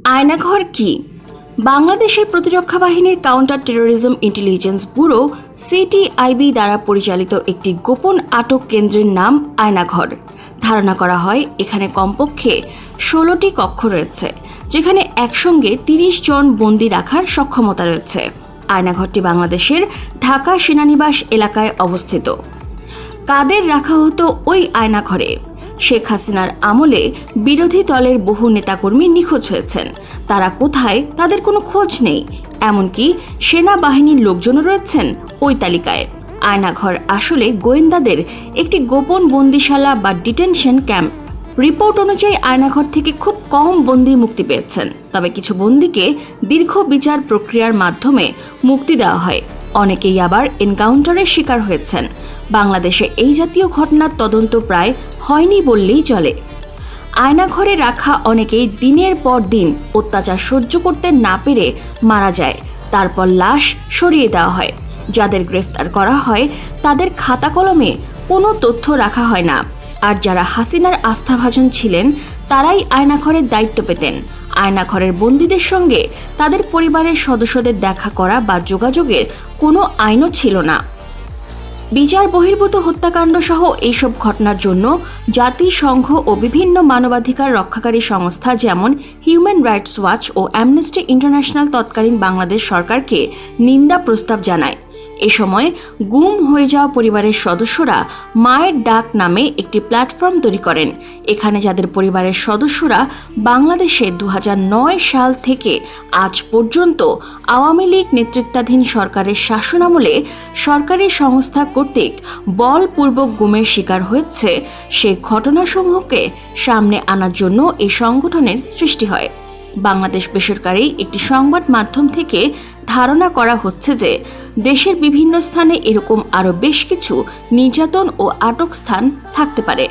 আয়নাঘর কি? বাংলাদেশের প্রতিরক্ষা বাহিনীর counter terrorism intelligence bureau CTIB দ্বারা পরিচালিত একটি গোপন আটক কেন্দ্রের নাম আয়নাঘর। ধারণা করা হয় এখানে কমপক্ষে 16টি কক্ষ রয়েছে, যেখানে একসঙ্গে 30 জন বন্দী রাখার সক্ষমতা রয়েছে। আয়নাঘরটি বাংলাদেশের ঢাকা সেনানিবাস এলাকায় অবস্থিত। কাদের রাখা হতো ওই আয়নাঘরে? শেখ হাসিনার আমলে বিরোধী দলের বহু নেতাকর্মী নিখোঁজ হয়েছেন। তারা কোথায়, তাদের কোনো খোঁজ নেই। এমনকি সেনাবাহিনীর লোকজনও রয়েছেন ওই তালিকায়। আয়নাঘর আসলে গোয়েন্দাদের একটি গোপন বন্দিশালা বা ডিটেনশন ক্যাম্প। রিপোর্ট অনুযায়ী আয়নাঘর থেকে খুব কম বন্দী মুক্তি পেয়েছেন, তবে কিছু বন্দীকে দীর্ঘ বিচার প্রক্রিয়ার মাধ্যমে মুক্তি দেওয়া হয়। অনেকেই আবার এনকাউন্টারের শিকার হয়েছেন। বাংলাদেশে এই জাতীয় ঘটনার তদন্ত প্রায় হয়নি বললেই চলে। আয়নাঘরে রাখা অনেকেই দিনের পর দিন অত্যাচার সহ্য করতে না পেরে মারা যায়। তারপর লাশ সরিয়ে দেওয়া হয়। যাদের গ্রেফতার করা হয় তাদের খাতা কলমে কোনো তথ্য রাখা হয় না। আর যারা হাসিনার আস্থাভাজন ছিলেন তারাই আয়নাঘরের দায়িত্ব পেতেন। আয়নাঘরের বন্দীদের সঙ্গে তাদের পরিবারের সদস্যদের দেখা করা বা যোগাযোগের কোনো আইনও ছিল না। বিচার বহির্ভূত হত্যাকাণ্ড সহ এইসব ঘটনার জন্য জাতিসংঘ ও বিভিন্ন মানবাধিকার রক্ষাকারী সংস্থা যেমন হিউম্যান রাইটস ওয়াচ ও অ্যামনেস্টি ইন্টারন্যাশনাল তৎকালীন বাংলাদেশ সরকারকে নিন্দা প্রস্তাব জানায়। এ সময় গুম হয়ে যাওয়া পরিবারের সদস্যরা মায়ের ডাক নামে একটি প্ল্যাটফর্ম তৈরি করেন। এখানে যাদের পরিবারের সদস্যরা বাংলাদেশে 2009 সাল থেকে আজ পর্যন্ত আওয়ামী লীগ নেতৃত্বাধীন সরকারের শাসনামলে সরকারি সংস্থা কর্তৃক বলপূর্বক গুমের শিকার হয়েছে, সেই ঘটনাসমূহকে সামনে আনার জন্য এই সংগঠনের সৃষ্টি হয়। বাংলাদেশ বেসরকারি একটি সংবাদ মাধ্যম থেকে ধারণা করা হচ্ছে যে দেশের বিভিন্ন স্থানে এরকম আরও বেশ কিছু নির্যাতন ও আটক স্থান থাকতে পারে।